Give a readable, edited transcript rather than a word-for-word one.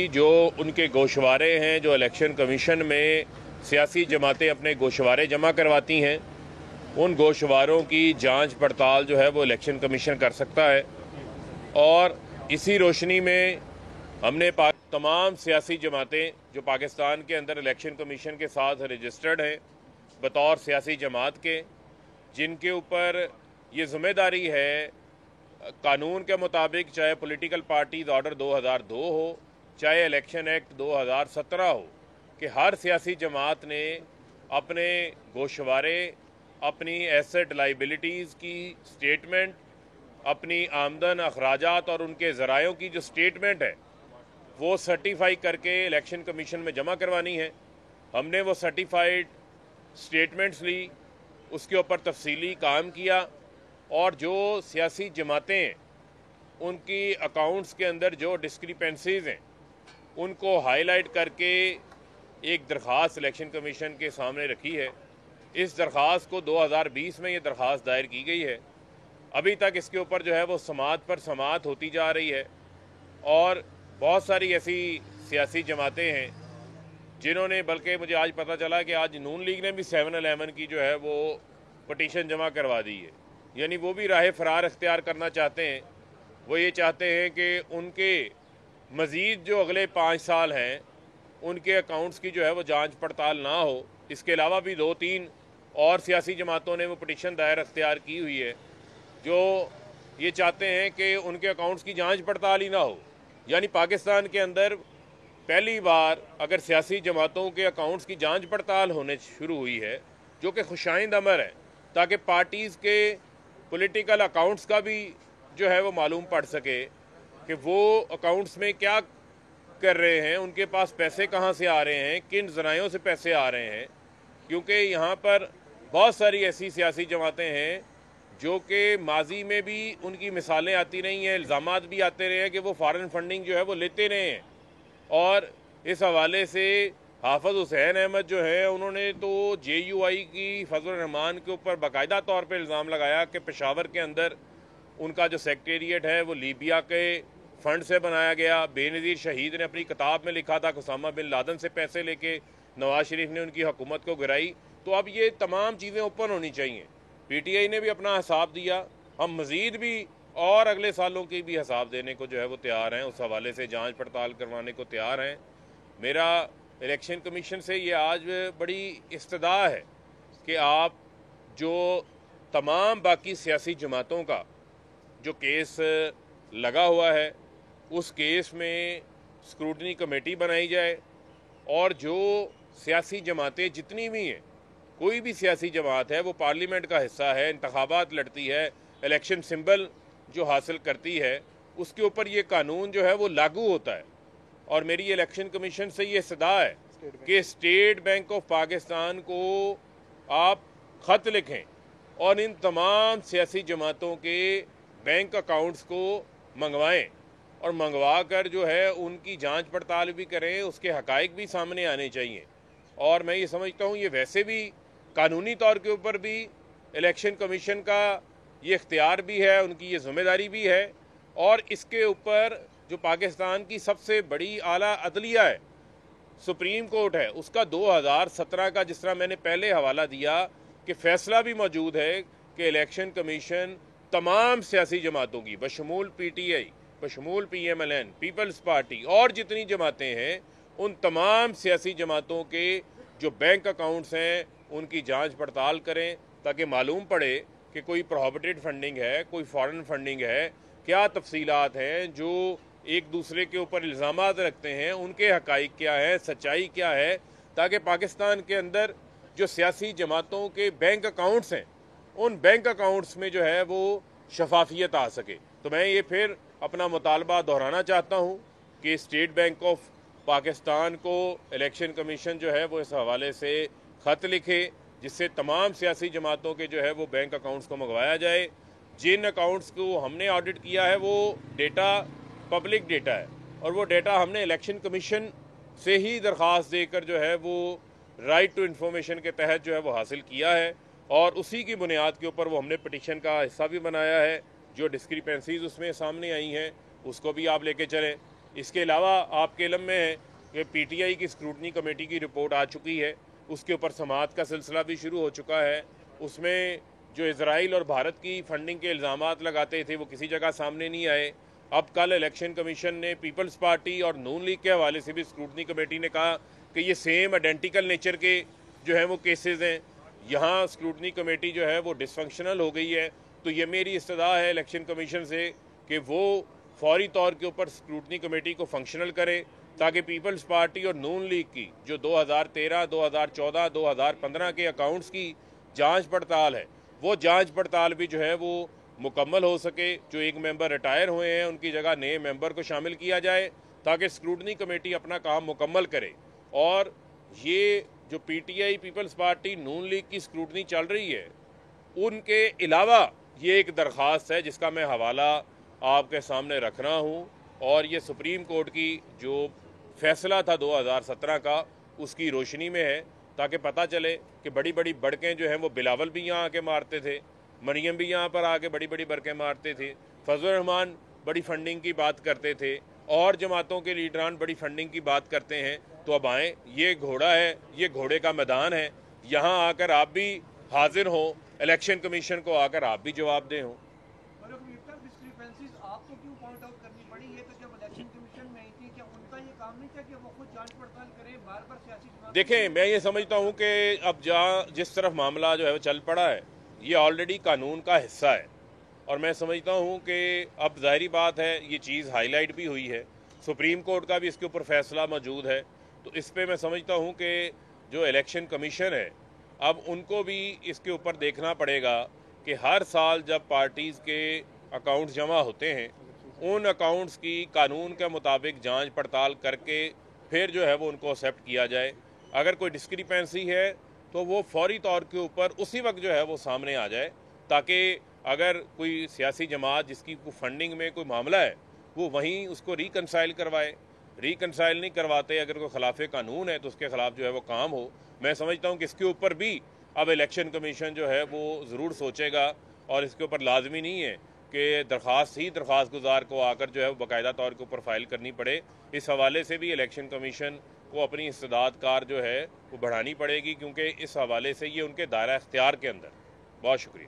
जो उनके गोशवारे हैं, जो इलेक्शन कमीशन में सियासी जमातें अपने गोशवारे जमा करवाती हैं, उन गोशवारों की जांच पड़ताल जो है वो इलेक्शन कमीशन कर सकता है। और इसी रोशनी में हमने तमाम सियासी जमातें जो पाकिस्तान के अंदर इलेक्शन कमीशन के साथ रजिस्टर्ड हैं बतौर सियासी जमात के, जिनके ऊपर ये ज़िम्मेदारी है कानून के मुताबिक, चाहे पॉलिटिकल पार्टीज ऑर्डर 2002 हो, चाहे इलेक्शन एक्ट 2017 हो, कि हर सियासी जमात ने अपने गोशवारे, अपनी एसेट लाइबिलिटीज़ की स्टेटमेंट, अपनी आमदन अखराजात और उनके ज़रायों की जो स्टेटमेंट है वो सर्टिफाई करके इलेक्शन कमीशन में जमा करवानी है। हमने वो सर्टिफाइड स्टेटमेंट्स ली, उसके ऊपर तफसीली काम किया, और जो सियासी जमातें हैं उनकी अकाउंट्स के अंदर जो डिस्क्रिपेंसीज हैं उनको हाईलाइट करके एक दरख्वास्त इलेक्शन कमीशन के सामने रखी है। इस दरख्वास्त को 2020 में ये दरख्वास्त दायर की गई है। अभी तक इसके ऊपर जो है वो समाअत पर समाअत होती जा रही है, और बहुत सारी ऐसी सियासी जमातें हैं जिन्होंने, बल्कि मुझे आज पता चला कि आज नून लीग ने भी 7-11 की जो है वो पटिशन जमा करवा दी है। यानी वो भी राह फरार इख्तियार करना चाहते हैं। वो ये चाहते हैं कि उनके मज़ीद जो अगले 5 साल हैं उनके अकाउंट्स की जो है वो जांच पड़ताल ना हो। इसके अलावा भी 2-3 और सियासी जमातों ने वो पटिशन दायर इख्तियार की हुई है जो ये चाहते हैं कि उनके अकाउंट्स की जांच पड़ताल ही ना हो। यानी पाकिस्तान के अंदर पहली बार अगर सियासी जमातों के अकाउंट्स की जांच पड़ताल होने शुरू हुई है, जो कि खुशाइंद अमर है, ताकि पार्टीज़ के पॉलिटिकल अकाउंट्स का भी जो है वो मालूम पड़ सके कि वो अकाउंट्स में क्या कर रहे हैं, उनके पास पैसे कहाँ से आ रहे हैं, किन ज़रायों से पैसे आ रहे हैं। क्योंकि यहाँ पर बहुत सारी ऐसी सियासी जमातें हैं जो कि माजी में भी उनकी मिसालें आती रही हैं, इल्ज़ामात भी आते रहे हैं कि वो फॉरेन फंडिंग जो है वो लेते रहे हैं। और इस हवाले से हाफिज़ हुसैन अहमद जो है उन्होंने तो JUI की फजल रहमान के ऊपर बाकायदा तौर पर इल्ज़ाम लगाया कि पेशावर के अंदर उनका जो सेक्रेटेरिएट है वो लीबिया के फंड से बनाया गया। बेनज़ीर शहीद ने अपनी किताब में लिखा था कि उसामा बिन लादन से पैसे लेके नवाज शरीफ ने उनकी हुकूमत को गिराई। तो अब ये तमाम चीज़ें ओपन होनी चाहिए। PTI ने भी अपना हिसाब दिया, हम मज़ीद भी और अगले सालों की भी हिसाब देने को जो है वो तैयार हैं, उस हवाले से जांच पड़ताल करवाने को तैयार हैं। मेरा इलेक्शन कमीशन से ये आज बड़ी इस्तदा है कि आप जो तमाम बाकी सियासी जमातों का जो केस लगा हुआ है उस केस में स्क्रूटनी कमेटी बनाई जाए, और जो सियासी जमातें जितनी भी हैं, कोई भी सियासी जमात है वो पार्लियामेंट का हिस्सा है, इंतखाबात लड़ती है, इलेक्शन सिंबल जो हासिल करती है, उसके ऊपर ये कानून जो है वो लागू होता है। और मेरी इलेक्शन कमीशन से ये सदा है कि स्टेट बैंक ऑफ पाकिस्तान को आप ख़त लिखें और इन तमाम सियासी जमातों के बैंक अकाउंट्स को मंगवाएं, और मंगवा कर जो है उनकी जांच पड़ताल भी करें, उसके हकाइक भी सामने आने चाहिए। और मैं ये समझता हूँ ये वैसे भी कानूनी तौर के ऊपर भी इलेक्शन कमीशन का ये इख्तियार भी है, उनकी ये ज़िम्मेदारी भी है। और इसके ऊपर जो पाकिस्तान की सबसे बड़ी आला अदलिया है, सुप्रीम कोर्ट है, उसका 2017 का, जिस तरह मैंने पहले हवाला दिया कि फ़ैसला भी मौजूद है कि इलेक्शन कमीशन तमाम सियासी जमातों की बशमूल PTI, बशमूल PMLN, पीपल्स पार्टी और जितनी जमातें हैं, उन तमाम सियासी जमातों के जो बैंक अकाउंट्स हैं उनकी जांच पड़ताल करें, ताकि मालूम पड़े कि कोई प्रोहिबिटेड फंडिंग है, कोई फॉरेन फंडिंग है, क्या तफसीलात हैं, जो एक दूसरे के ऊपर इल्ज़ामात रखते हैं उनके हकाइक क्या है, सच्चाई क्या है, ताकि पाकिस्तान के अंदर जो सियासी जमातों के बैंक अकाउंट्स हैं उन बैंक अकाउंट्स में जो है वो शफाफियत आ सके। तो मैं ये फिर अपना मुतालबा दोहराना चाहता हूँ कि स्टेट बैंक ऑफ पाकिस्तान को इलेक्शन कमीशन जो है वो इस हवाले से ख़त लिखे, जिससे तमाम सियासी जमातों के जो है वो बैंक अकाउंट्स को मंगवाया जाए। जिन अकाउंट्स को हमने ऑडिट किया है वो डेटा पब्लिक डेटा है, और वो डेटा हमने इलेक्शन कमीशन से ही दरख्वास्त देकर जो है वो राइट टू इन्फॉर्मेशन के तहत जो है वो हासिल किया है, और उसी की बुनियाद के ऊपर वो हमने पटिशन का हिस्सा भी बनाया है। जो डिस्क्रिपेंसीज उसमें सामने आई हैं उसको भी आप लेके चलें। اس کے علاوہ آپ کے علم میں ہے کہ پی ٹی آئی کی اسکروٹنی کمیٹی کی رپورٹ آ چکی ہے، اس کے اوپر سماعت کا سلسلہ بھی شروع ہو چکا ہے۔ اس میں جو اسرائیل اور بھارت کی فنڈنگ کے الزامات لگاتے تھے وہ کسی جگہ سامنے نہیں آئے۔ اب کل الیکشن کمیشن نے پیپلز پارٹی اور نون لیگ کے حوالے سے بھی اسکروٹنی کمیٹی نے کہا کہ یہ سیم آئیڈینٹیکل نیچر کے جو ہیں وہ کیسز ہیں، یہاں اسکروٹنی کمیٹی جو ہے وہ ڈس فنکشنل ہو گئی ہے۔ تو یہ میری استدعا ہے الیکشن کمیشن سے کہ وہ فوری طور کے اوپر اسکروٹنی کمیٹی کو فنکشنل کرے، تاکہ پیپلز پارٹی اور نون لیگ کی جو 2013 2014 2015 کے اکاؤنٹس کی جانچ پڑتال ہے، وہ جانچ پڑتال بھی جو ہے وہ مکمل ہو سکے۔ جو ایک ممبر ریٹائر ہوئے ہیں ان کی جگہ نئے ممبر کو شامل کیا جائے تاکہ اسکروٹنی کمیٹی اپنا کام مکمل کرے۔ اور یہ جو P T I Peoples Party نون لیگ کی اسکروٹنی چل رہی ہے، ان کے علاوہ یہ ایک درخواست ہے جس کا میں حوالہ آپ کے سامنے رکھ رہا ہوں، اور یہ سپریم کورٹ کی جو فیصلہ تھا 2017 کا اس کی روشنی میں ہے، تاکہ پتہ چلے کہ بڑی بڑی بڑکیں جو ہیں وہ بلاول بھی یہاں آ کے مارتے تھے، مریم بھی یہاں پر آ کے بڑی بڑی بڑکیں مارتے تھے، فضل الرحمان بڑی فنڈنگ کی بات کرتے تھے، اور جماعتوں کے لیڈران بڑی فنڈنگ کی بات کرتے ہیں۔ تو اب آئیں، یہ گھوڑا ہے، یہ گھوڑے کا میدان ہے، یہاں آ کر آپ بھی حاضر ہوں، الیکشن کمیشن کو آ کر آپ بھی جواب دیں ہوں۔ آپ کو کیوں پوائنٹ آؤٹ کرنی پڑی؟ یہ تو جب الیکشن کمیشن میں آئی تھی، کیا ان کا یہ کام نہیں تھا کہ وہ خود جانچ پڑتال کریں؟ بار بار سیاسی جماعت دیکھیں، میں یہ سمجھتا ہوں کہ اب جس طرف معاملہ جو ہے وہ چل پڑا ہے، یہ آلریڈی قانون کا حصہ ہے، اور میں سمجھتا ہوں کہ اب ظاہری بات ہے یہ چیز ہائی لائٹ بھی ہوئی ہے، سپریم کورٹ کا بھی اس کے اوپر فیصلہ موجود ہے، تو اس پہ میں سمجھتا ہوں کہ جو الیکشن کمیشن ہے اب ان کو بھی اس کے اوپر دیکھنا پڑے گا کہ ہر سال جب پارٹیز کے اکاؤنٹس جمع ہوتے ہیں ان اکاؤنٹس کی قانون کے مطابق جانچ پڑتال کر کے پھر جو ہے وہ ان کو ایکسیپٹ کیا جائے۔ اگر کوئی ڈسکریپنسی ہے تو وہ فوری طور کے اوپر اسی وقت جو ہے وہ سامنے آ جائے، تاکہ اگر کوئی سیاسی جماعت جس کی فنڈنگ میں کوئی معاملہ ہے وہ وہیں اس کو ریکنسائل کروائے۔ ریکنسائل نہیں کرواتے، اگر کوئی خلاف قانون ہے تو اس کے خلاف جو ہے وہ کام ہو۔ میں سمجھتا ہوں کہ اس کے اوپر بھی اب الیکشن کمیشن جو ہے وہ ضرور سوچے گا، اور اس کے اوپر لازمی نہیں ہے کہ درخواست گزار کو آ کر جو ہے وہ باقاعدہ طور کے اوپر فائل کرنی پڑے۔ اس حوالے سے بھی الیکشن کمیشن کو اپنی استعداد کار جو ہے وہ بڑھانی پڑے گی، کیونکہ اس حوالے سے یہ ان کے دائرہ اختیار کے اندر۔ بہت شکریہ۔